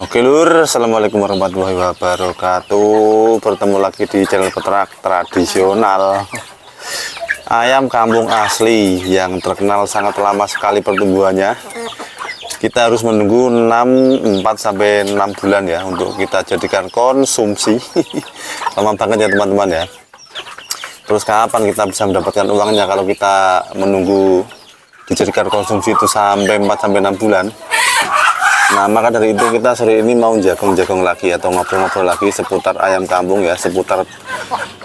Oke lur, assalamualaikum warahmatullahi wabarakatuh. Bertemu lagi di channel peternak tradisional. Ayam kampung asli yang terkenal sangat lama sekali pertumbuhannya. Kita harus menunggu 4 sampai 6 bulan ya untuk kita jadikan konsumsi. Lama banget ya teman-teman ya. Terus kapan kita bisa mendapatkan uangnya kalau kita menunggu dijadikan konsumsi itu sampai 4 sampai 6 bulan. Nah, maka dari itu kita sore ini mau jagong-jagong lagi atau ngobrol-ngobrol lagi seputar ayam kampung ya, seputar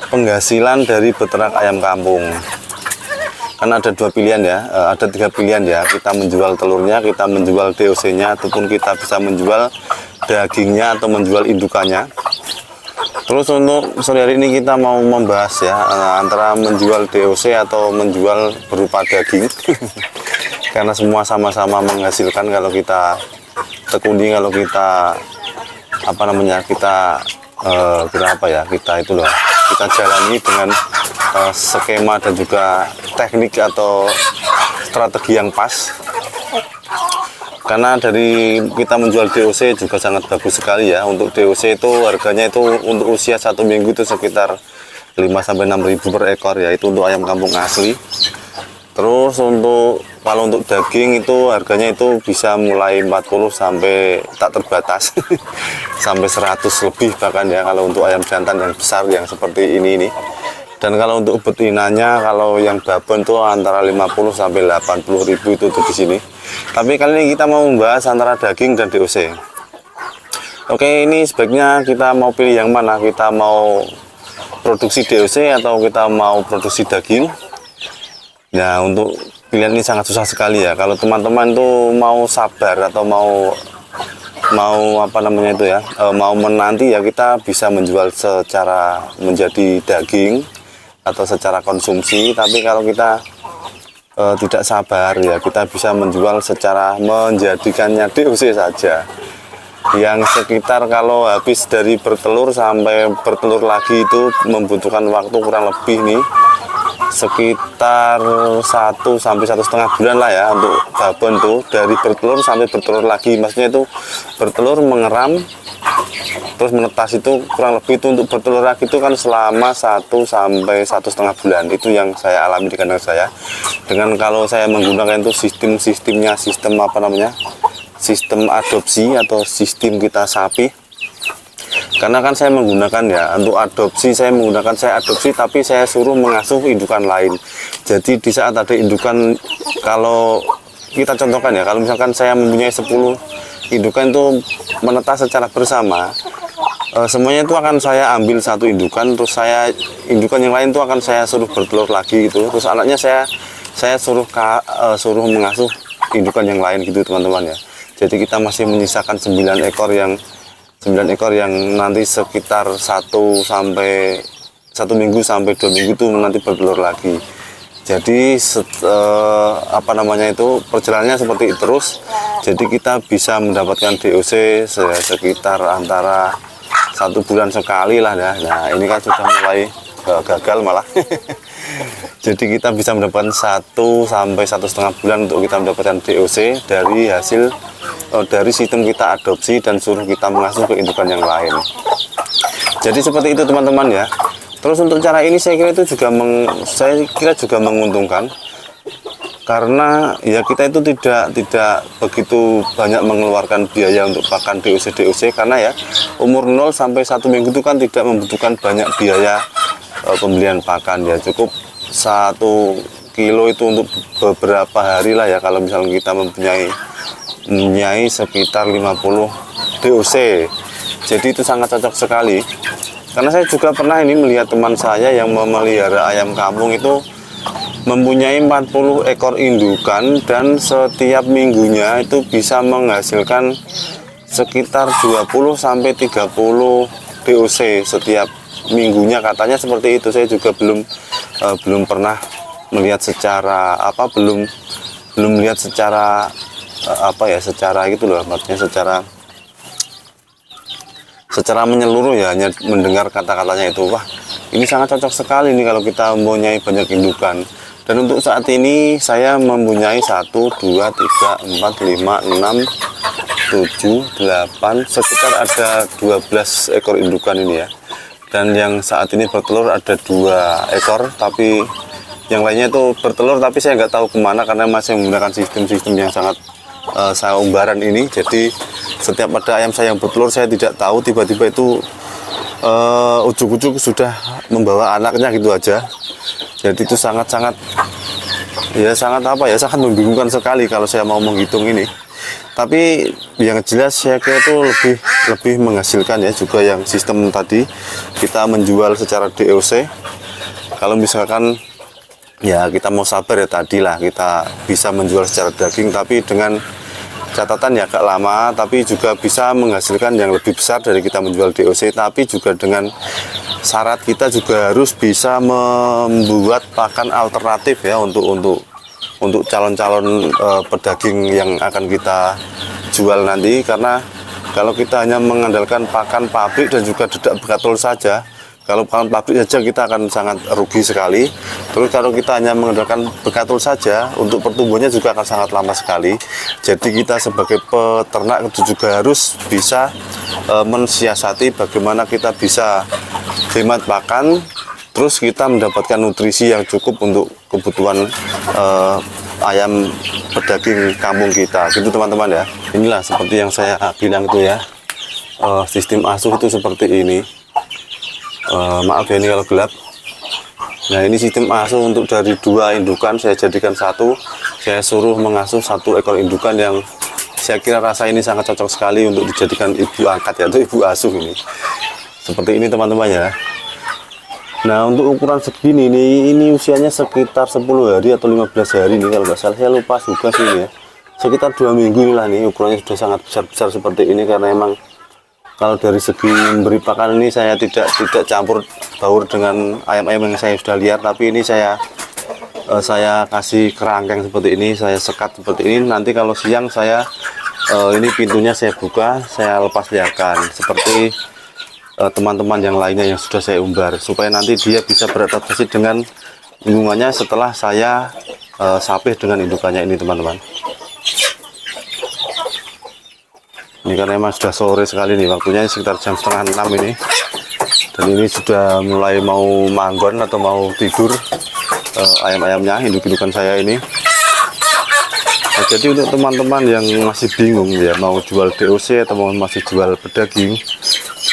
penghasilan dari beternak ayam kampung. Karena ada 2 pilihan ya, ada 3 pilihan ya. Kita menjual telurnya, kita menjual DOC-nya, ataupun kita bisa menjual dagingnya atau menjual indukannya. Terus untuk sore hari ini kita mau membahas ya antara menjual DOC atau menjual berupa daging. Karena semua sama-sama menghasilkan kalau kita tekuni, kalau kita kita jalani dengan skema dan juga teknik atau strategi yang pas. Karena dari kita menjual DOC juga sangat bagus sekali ya. Untuk DOC itu harganya itu untuk usia 1 minggu itu sekitar 5 sampai 6 ribu per ekor ya, itu untuk ayam kampung asli. Terus kalau untuk daging itu harganya itu bisa mulai 40 sampai tak terbatas sampai 100 lebih bahkan ya kalau untuk ayam jantan yang besar yang seperti ini. Dan kalau untuk betinanya, kalau yang babon itu antara 50 sampai 80 ribu itu di sini. Tapi kali ini kita mau membahas antara daging dan DOC. Oke, ini sebaiknya kita mau pilih yang mana? Kita mau produksi DOC atau kita mau produksi daging? Ya, untuk pilihan ini sangat susah sekali ya. Kalau teman-teman tuh mau sabar atau mau mau menanti ya, kita bisa menjual secara menjadi daging atau secara konsumsi. Tapi kalau kita tidak sabar ya, kita bisa menjual secara menjadikannya DOC saja, yang sekitar kalau habis dari bertelur sampai bertelur lagi itu membutuhkan waktu kurang lebih nih sekitar 1 sampai 1,5 bulan lah ya untuk babon tuh, dari bertelur sampai bertelur lagi. Maksudnya itu bertelur, mengeram, terus menetas, itu kurang lebih itu untuk bertelur lagi itu kan selama 1 sampai 1,5 bulan. Itu yang saya alami di kandang saya. Dengan kalau saya menggunakan itu sistem adopsi atau sistem kita sapi. Karena kan saya menggunakan ya untuk adopsi, saya adopsi tapi saya suruh mengasuh indukan lain. Jadi di saat ada indukan, kalau kita contohkan ya, kalau misalkan saya mempunyai 10 indukan itu menetas secara bersama, semuanya itu akan saya ambil 1 indukan, terus indukan yang lain itu akan saya suruh bertelur lagi gitu. Terus anaknya saya suruh mengasuh indukan yang lain gitu teman-teman ya. Jadi kita masih menyisakan 9 ekor yang nanti sekitar 1 minggu sampai 2 minggu itu nanti bertelur lagi. Jadi perjalanannya seperti itu terus. Jadi kita bisa mendapatkan DOC sekitar antara 1 bulan sekali lah ya. Nah, ini kan sudah mulai gagal malah. Jadi kita bisa mendapatkan 1 sampai 1,5 bulan untuk kita mendapatkan DOC dari hasil dari sistem kita adopsi dan suruh kita mengasuh ke indukan yang lain. Jadi seperti itu teman-teman ya. Terus untuk cara ini saya kira juga menguntungkan, karena ya kita itu tidak begitu banyak mengeluarkan biaya untuk pakan DOC karena ya umur 0 sampai 1 minggu itu kan tidak membutuhkan banyak biaya pembelian pakan ya. Cukup 1 kilo itu untuk beberapa hari lah ya, kalau misalnya kita mempunyai sekitar 50 DOC. Jadi itu sangat cocok sekali. Karena saya juga pernah ini melihat teman saya yang memelihara ayam kampung itu mempunyai 40 ekor indukan, dan setiap minggunya itu bisa menghasilkan sekitar 20 sampai 30 DOC setiap minggunya, katanya seperti itu. Saya juga belum pernah melihat secara belum melihat secara secara gitu loh, maksudnya secara menyeluruh ya, hanya mendengar kata-katanya itu. Wah, ini sangat cocok sekali nih kalau kita mempunyai banyak indukan. Dan untuk saat ini saya mempunyai 1, 2, 3, 4, 5, 6, 7, 8, sekitar ada 12 ekor indukan ini ya. Dan yang saat ini bertelur ada 2 ekor, tapi yang lainnya itu bertelur tapi saya nggak tahu kemana karena masih menggunakan sistem-sistem yang sangat saumbaran ini. Jadi setiap ada ayam saya yang bertelur saya tidak tahu, tiba-tiba itu ujuk-ujuk sudah membawa anaknya gitu aja. Jadi itu sangat-sangat sangat membingungkan sekali kalau saya mau menghitung ini. Tapi yang jelas saya kira itu lebih menghasilkan ya, juga yang sistem tadi kita menjual secara DOC. Kalau misalkan ya kita mau sabar ya, tadilah kita bisa menjual secara daging, tapi dengan catatan ya agak lama, tapi juga bisa menghasilkan yang lebih besar dari kita menjual DOC. Tapi juga dengan syarat kita juga harus bisa membuat pakan alternatif ya untuk calon-calon pedaging yang akan kita jual nanti. Karena kalau kita hanya mengandalkan pakan pabrik dan juga dedak bekatul saja, kalau pakan pabrik saja kita akan sangat rugi sekali. Terus kalau kita hanya mengandalkan bekatul saja, untuk pertumbuhannya juga akan sangat lama sekali. Jadi kita sebagai peternak itu juga harus bisa mensiasati bagaimana kita bisa hemat pakan, terus kita mendapatkan nutrisi yang cukup untuk kebutuhan ayam pedaging kampung kita, gitu teman-teman ya. Inilah seperti yang saya bilang itu ya, sistem asuh itu seperti ini. Maaf ya ini kalau gelap. Nah ini sistem asuh untuk dari 2 indukan saya jadikan 1. Saya suruh mengasuh 1 ekor indukan yang saya kira rasa ini sangat cocok sekali untuk dijadikan ibu angkat ya, atau ibu asuh ini. Seperti ini teman-teman ya. Nah untuk ukuran segini ini usianya sekitar 10 hari atau 15 hari nih kalau nggak salah, saya lupa juga sih ini ya. Sekitar 2 minggu inilah nih, ukurannya sudah sangat besar-besar seperti ini. Karena emang kalau dari segi memberi pakan ini saya tidak campur baur dengan ayam-ayam yang saya sudah lihat, tapi ini saya kasih kerangkeng seperti ini, saya sekat seperti ini. Nanti kalau siang saya ini pintunya saya buka, saya lepas liarkan seperti teman-teman yang lainnya yang sudah saya umbar, supaya nanti dia bisa beradaptasi dengan lingkungannya setelah saya sapih dengan indukannya ini teman-teman. Ini karena memang sudah sore sekali nih, waktunya sekitar jam setengah 6 ini. Dan ini sudah mulai mau manggon atau mau tidur ayam-ayamnya, induk-indukan saya ini. Nah, jadi untuk teman-teman yang masih bingung ya mau jual DOC atau mau masih jual pedaging,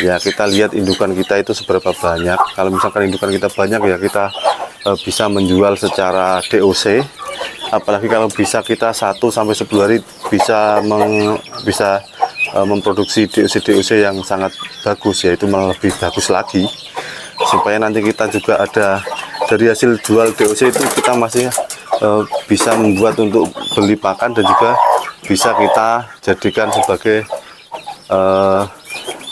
ya kita lihat indukan kita itu seberapa banyak. Kalau misalkan indukan kita banyak ya kita bisa menjual secara DOC. Apalagi kalau bisa kita 1 sampai 10 hari bisa memproduksi DOC yang sangat bagus, yaitu malah lebih bagus lagi, supaya nanti kita juga ada dari hasil jual DOC itu kita masih bisa membuat untuk beli pakan dan juga bisa kita jadikan sebagai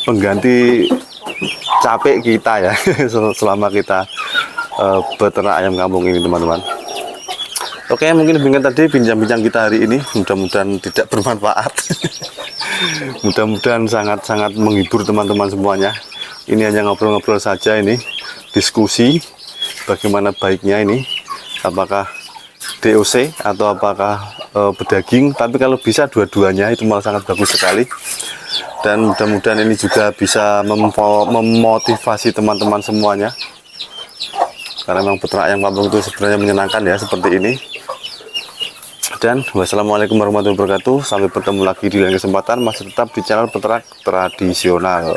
pengganti capek kita ya selama kita beternak ayam kampung ini teman-teman. Oke, mungkin demikian tadi bincang-bincang kita hari ini, mudah-mudahan tidak bermanfaat. Mudah-mudahan sangat-sangat menghibur teman-teman semuanya. Ini hanya ngobrol-ngobrol saja, ini diskusi bagaimana baiknya ini, apakah DOC atau apakah pedaging. Tapi kalau bisa dua-duanya itu malah sangat bagus sekali. Dan mudah-mudahan ini juga bisa memotivasi teman-teman semuanya, karena memang peternak ayam kampung itu sebenarnya menyenangkan ya seperti ini. Dan wassalamualaikum warahmatullahi wabarakatuh. Sampai bertemu lagi di lain kesempatan, masih tetap di channel peternak tradisional.